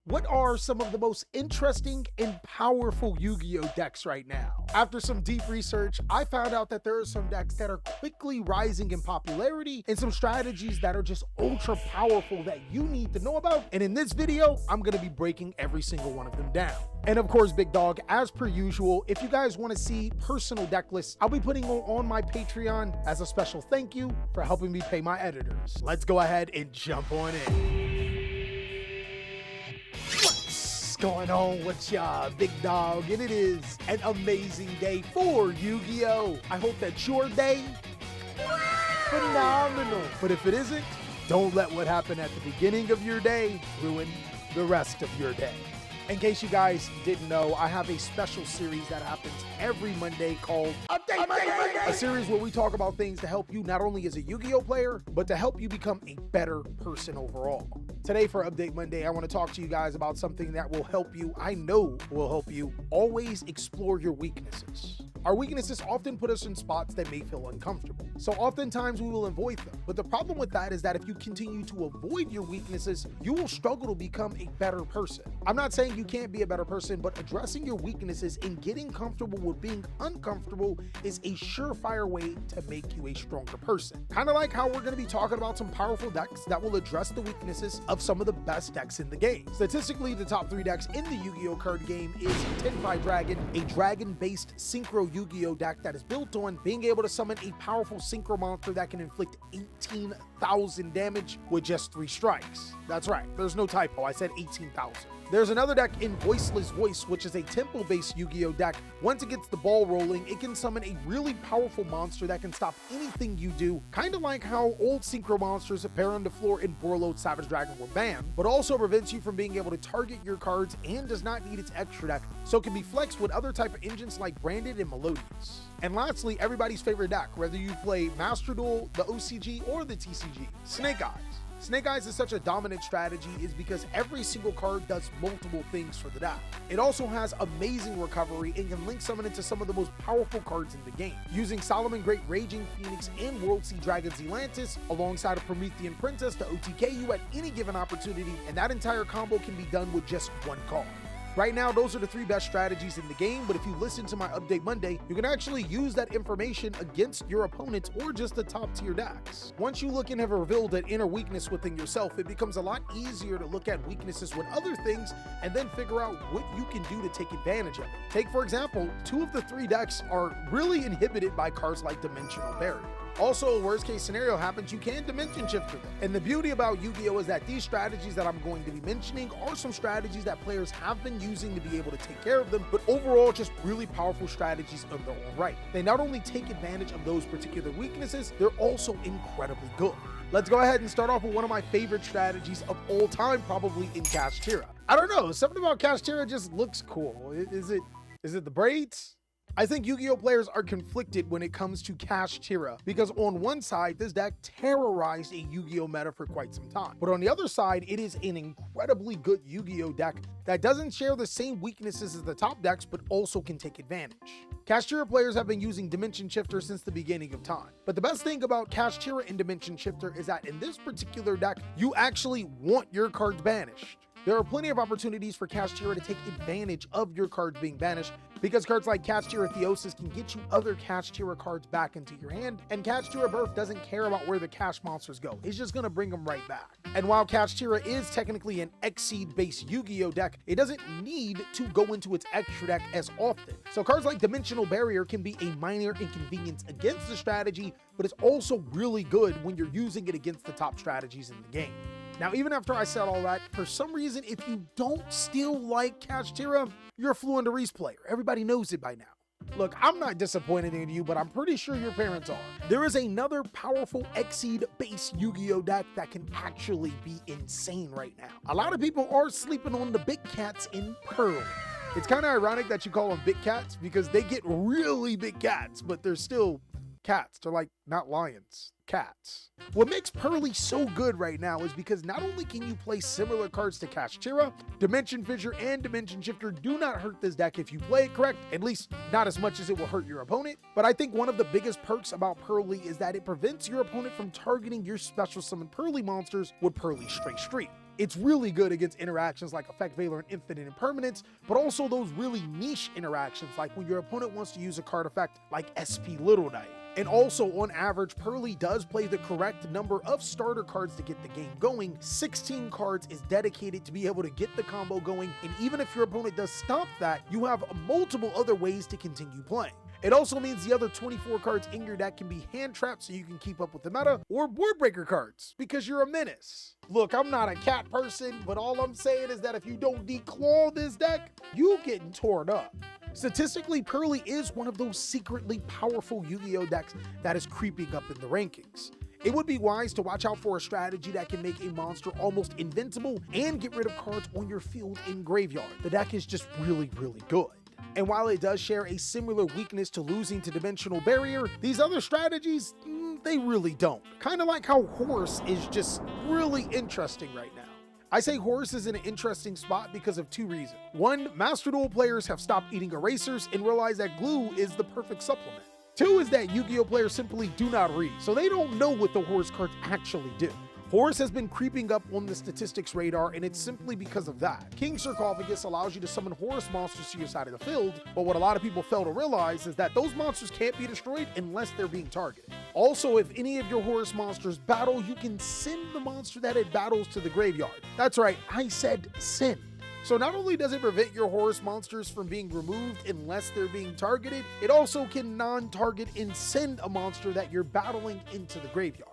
What are some of the most interesting and powerful Yu-Gi-Oh decks right now? After some deep research, I found out that there are some decks that are quickly rising in popularity and some strategies that are just ultra powerful that you need to know about. And in this video, I'm going to be breaking every single one of them down. And of course, big dog, as per usual, if you guys want to see personal deck lists, I'll be putting on my Patreon as a special thank you for helping me pay my editors. Let's go ahead and jump on in. What's going on with ya, big dog? And it is an amazing day for Yu-Gi-Oh! I hope that your day phenomenal. But if it isn't, don't let what happened at the beginning of your day ruin the rest of your day. In case you guys didn't know, I have a special series that happens every Monday called Update Monday! A series where we talk about things to help you not only as a Yu-Gi-Oh player, but to help you become a better person overall. Today for Update Monday, I want to talk to you guys about something that will help you, I know will help you, always explore your weaknesses. Our weaknesses often put us in spots that may feel uncomfortable. So oftentimes we will avoid them. But the problem with that is that if you continue to avoid your weaknesses, you will struggle to become a better person. I'm not saying you can't be a better person, but addressing your weaknesses and getting comfortable with being uncomfortable is a surefire way to make you a stronger person. Kind of like how we're going to be talking about some powerful decks that will address the weaknesses of some of the best decks in the game. Statistically, the top 3 decks in the Yu-Gi-Oh card game is Tenpai Dragon, a dragon-based synchro Yu-Gi-Oh deck that is built on being able to summon a powerful synchro monster that can inflict 18,000 damage with just 3 strikes. That's right, there's no typo, I said 18,000. There's another deck in Voiceless Voice, which is a temple-based Yu-Gi-Oh deck. Once it gets the ball rolling, it can summon a really powerful monster that can stop anything you do, kind of like how old synchro monsters appear on the floor in Purrely Savage Dragon were banned, but also prevents you from being able to target your cards and does not need its extra deck, so it can be flexed with other type of engines like Branded and Melodious. And lastly, everybody's favorite deck, whether you play Master Duel, the OCG, or the TCG, Snake Eyes. Snake Eyes is such a dominant strategy is because every single card does multiple things for the deck. It also has amazing recovery and can link summon into some of the most powerful cards in the game. Using Solomon Great Raging Phoenix and World Sea Dragon Zelantis alongside a Promethean Princess to OTK you at any given opportunity, and that entire combo can be done with just 1 card. Right now, those are the 3 best strategies in the game, but if you listen to my Update Monday, you can actually use that information against your opponents or just the top tier decks. Once you look and have revealed an inner weakness within yourself, it becomes a lot easier to look at weaknesses with other things and then figure out what you can do to take advantage of it. Take, for example, 2 of the 3 decks are really inhibited by cards like Dimensional Barrier. Also, a worst case scenario happens, you can dimension shift for them. And the beauty about Yu-Gi-Oh is that these strategies that I'm going to be mentioning are some strategies that players have been using to be able to take care of them, but overall just really powerful strategies in their own right. They not only take advantage of those particular weaknesses, they're also incredibly good. Let's go ahead and start off with one of my favorite strategies of all time, probably in Kashtira. I don't know, something about Kashtira just looks cool. Is it the braids? I think Yu-Gi-Oh players are conflicted when it comes to Kashtira because on one side, this deck terrorized a Yu-Gi-Oh meta for quite some time. But on the other side, it is an incredibly good Yu-Gi-Oh deck that doesn't share the same weaknesses as the top decks, but also can take advantage. Kashtira players have been using Dimension Shifter since the beginning of time. But the best thing about Kashtira and Dimension Shifter is that in this particular deck, you actually want your cards banished. There are plenty of opportunities for Kashtira to take advantage of your cards being banished because cards like Kashtira Theosis can get you other Kashtira cards back into your hand, and Kashtira Birth doesn't care about where the cash monsters go. It's just going to bring them right back. And while Kashtira is technically an Xseed based Yu-Gi-Oh deck, it doesn't need to go into its extra deck as often. So cards like Dimensional Barrier can be a minor inconvenience against the strategy, but it's also really good when you're using it against the top strategies in the game. Now, even after I said all that, for some reason, if you don't still like Kashtira, you're a Fluent Reese player. Everybody knows it by now. Look, I'm not disappointed in you, but I'm pretty sure your parents are. There is another powerful Xseed-based Yu-Gi-Oh deck that can actually be insane right now. A lot of people are sleeping on the big cats in Purrely. It's kind of ironic that you call them big cats because they get really big cats, but they're still cats. They're like not lions, cats. What makes Purrely so good right now is because not only can you play similar cards to Kashtira, Dimension Fissure and Dimension Shifter do not hurt this deck if you play it correct, at least not as much as it will hurt your opponent, but I think one of the biggest perks about Purrely is that it prevents your opponent from targeting your special summon Purrely monsters with Purrely Straight Street. It's really good against interactions like Effect Veiler and Infinite Impermanence, but also those really niche interactions like when your opponent wants to use a card effect like SP Little Knight. And also, on average, Purrely does play the correct number of starter cards to get the game going. 16 cards is dedicated to be able to get the combo going, and even if your opponent does stop that, you have multiple other ways to continue playing. It also means the other 24 cards in your deck can be hand trapped so you can keep up with the meta, or board breaker cards because you're a menace. Look, I'm not a cat person, but all I'm saying is that if you don't declaw this deck, you getting torn up. Statistically, Purrely is one of those secretly powerful Yu-Gi-Oh decks that is creeping up in the rankings. It would be wise to watch out for a strategy that can make a monster almost invincible and get rid of cards on your field in graveyard. The deck is just really, really good. And while it does share a similar weakness to losing to Dimensional Barrier, these other strategies, they really don't. Kind of like how Horus is just really interesting right now. I say Horus is in an interesting spot because of two reasons. One, Master Duel players have stopped eating erasers and realize that glue is the perfect supplement. Two is that Yu-Gi-Oh players simply do not read, so they don't know what the Horus cards actually do. Horus has been creeping up on the statistics radar, and it's simply because of that. King Sarcophagus allows you to summon Horus monsters to your side of the field, but what a lot of people fail to realize is that those monsters can't be destroyed unless they're being targeted. Also, if any of your Horus monsters battle, you can send the monster that it battles to the graveyard. That's right, I said send. So not only does it prevent your Horus monsters from being removed unless they're being targeted, it also can non-target and send a monster that you're battling into the graveyard.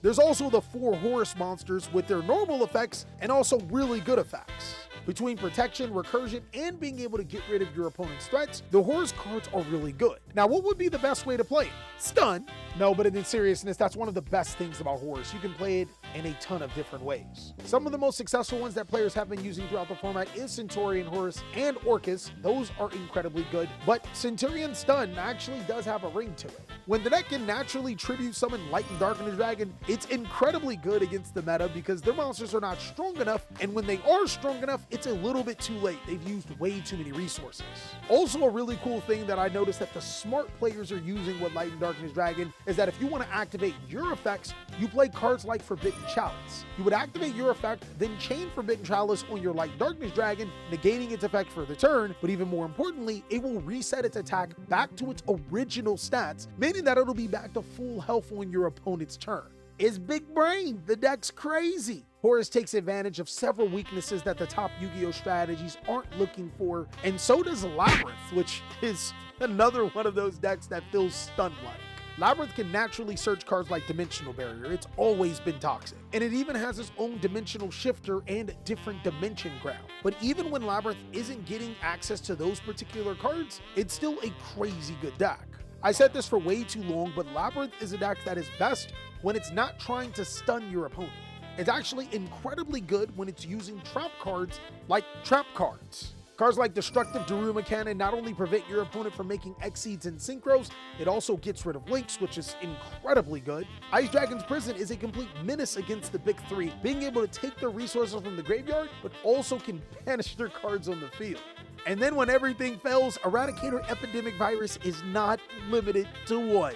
There's also the 4 Horus monsters with their normal effects and also really good effects. Between protection, recursion, and being able to get rid of your opponent's threats, the Horus cards are really good. Now, what would be the best way to play it? Stun? No, but in seriousness, that's one of the best things about Horus. You can play it in a ton of different ways. Some of the most successful ones that players have been using throughout the format is Centaurian Horus and Orcus. Those are incredibly good, but Centurion Stun actually does have a ring to it. When the deck can naturally tribute summon Light and Darkness Dragon, it's incredibly good against the meta because their monsters are not strong enough, and when they are strong enough, it's a little bit too late. They've used way too many resources. Also, a really cool thing that I noticed that the smart players are using with Light and Darkness Dragon is that if you want to activate your effects, you play cards like Forbidden Chalice. You would activate your effect, then chain Forbidden Chalice on your Light and Darkness Dragon, negating its effect for the turn, but even more importantly, it will reset its attack back to its original stats, meaning that it'll be back to full health on your opponent's turn. It's big brain. The deck's crazy. Horus takes advantage of several weaknesses that the top Yu-Gi-Oh strategies aren't looking for, and so does Labrynth, which is another one of those decks that feels stun-like. Labrynth can naturally search cards like Dimensional Barrier. It's always been toxic. And it even has its own dimensional shifter and different dimension ground. But even when Labrynth isn't getting access to those particular cards, it's still a crazy good deck. I said this for way too long, but Labrynth is a deck that is best when it's not trying to stun your opponent. It's actually incredibly good when it's using trap cards like trap cards. Cards like Destructive Daruma Cannon not only prevent your opponent from making Exceeds and Synchros, it also gets rid of links, which is incredibly good. Ice Dragon's Prison is a complete menace against the big three, being able to take their resources from the graveyard, but also can banish their cards on the field. And then when everything fails, Eradicator Epidemic Virus is not limited to one.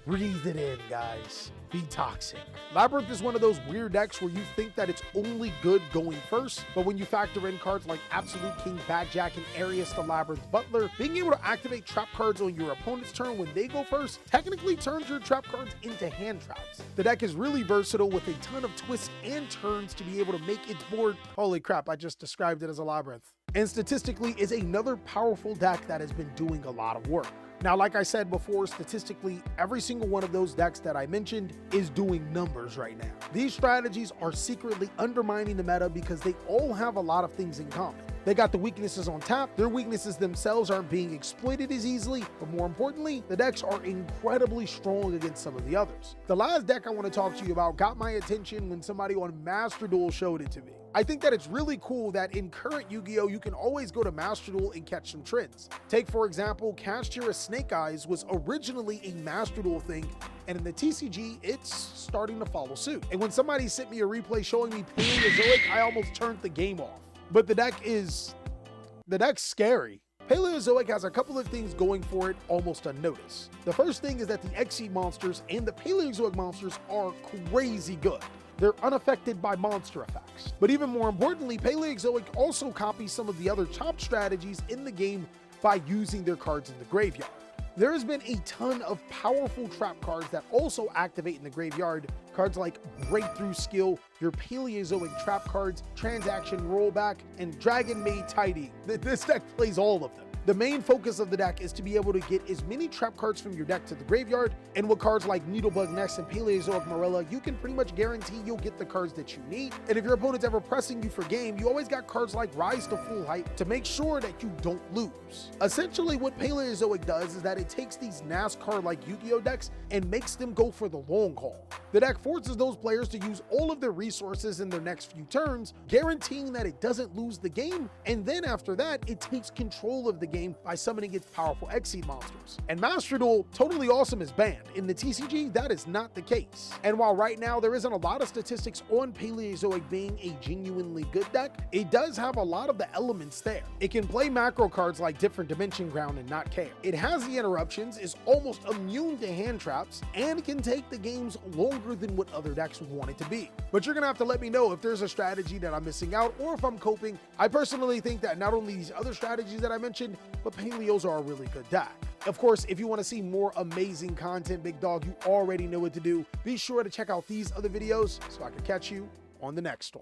Breathe it in, guys. Be toxic. Labrynth is one of those weird decks where you think that it's only good going first, but when you factor in cards like Absolute King, Bad Jack, and Arius the Labrynth Butler, being able to activate trap cards on your opponent's turn when they go first technically turns your trap cards into hand traps. The deck is really versatile with a ton of twists and turns to be able to make its board. Holy crap, I just described it as a Labrynth. And statistically is another powerful deck that has been doing a lot of work. Now, like I said before, statistically, every single one of those decks that I mentioned is doing numbers right now. These strategies are secretly undermining the meta because they all have a lot of things in common. They got the weaknesses on tap, their weaknesses themselves aren't being exploited as easily, but more importantly, the decks are incredibly strong against some of the others. The last deck I want to talk to you about got my attention when somebody on Master Duel showed it to me. I think that it's really cool that in current Yu-Gi-Oh, you can always go to Master Duel and catch some trends. Take, for example, Kashtira Snake Eyes was originally a Master Duel thing, and in the TCG, it's starting to follow suit. And when somebody sent me a replay showing me Paleozoic, I almost turned the game off. But the deck's scary. Paleozoic has a couple of things going for it almost unnoticed. The first thing is that the Exceed monsters and the Paleozoic monsters are crazy good. they're unaffected by monster effects. But even more importantly, Paleozoic also copies some of the other top strategies in the game by using their cards in the graveyard. There has been a ton of powerful trap cards that also activate in the graveyard. Cards like Breakthrough Skill, your Paleozoic trap cards, Transaction Rollback, and Dragon Maid Tidy. This deck plays all of them. The main focus of the deck is to be able to get as many trap cards from your deck to the graveyard, and with cards like Needlebug Nest and Paleozoic Morella, you can pretty much guarantee you'll get the cards that you need. And if your opponent's ever pressing you for game, you always got cards like Rise to Full Height to make sure that you don't lose. Essentially, what Paleozoic does is that it takes these NASCAR-like Yu-Gi-Oh decks and makes them go for the long haul. The deck forces those players to use all of their resources in their next few turns, guaranteeing that it doesn't lose the game, and then after that, it takes control of the game by summoning its powerful Xseed monsters. And Master Duel, Totally Awesome, is banned. In the TCG, that is not the case. And while right now there isn't a lot of statistics on Paleozoic being a genuinely good deck, it does have a lot of the elements there. It can play macro cards like Different Dimension Ground and not care. It has the interruptions, is almost immune to hand traps, and can take the games longer than what other decks would want it to be. But you're gonna have to let me know if there's a strategy that I'm missing out or if I'm coping. I personally think that not only these other strategies that I mentioned, but Paleos are a really good deck. Of course, if you want to see more amazing content, big dog, you already know what to do. Be sure to check out these other videos so I can catch you on the next one.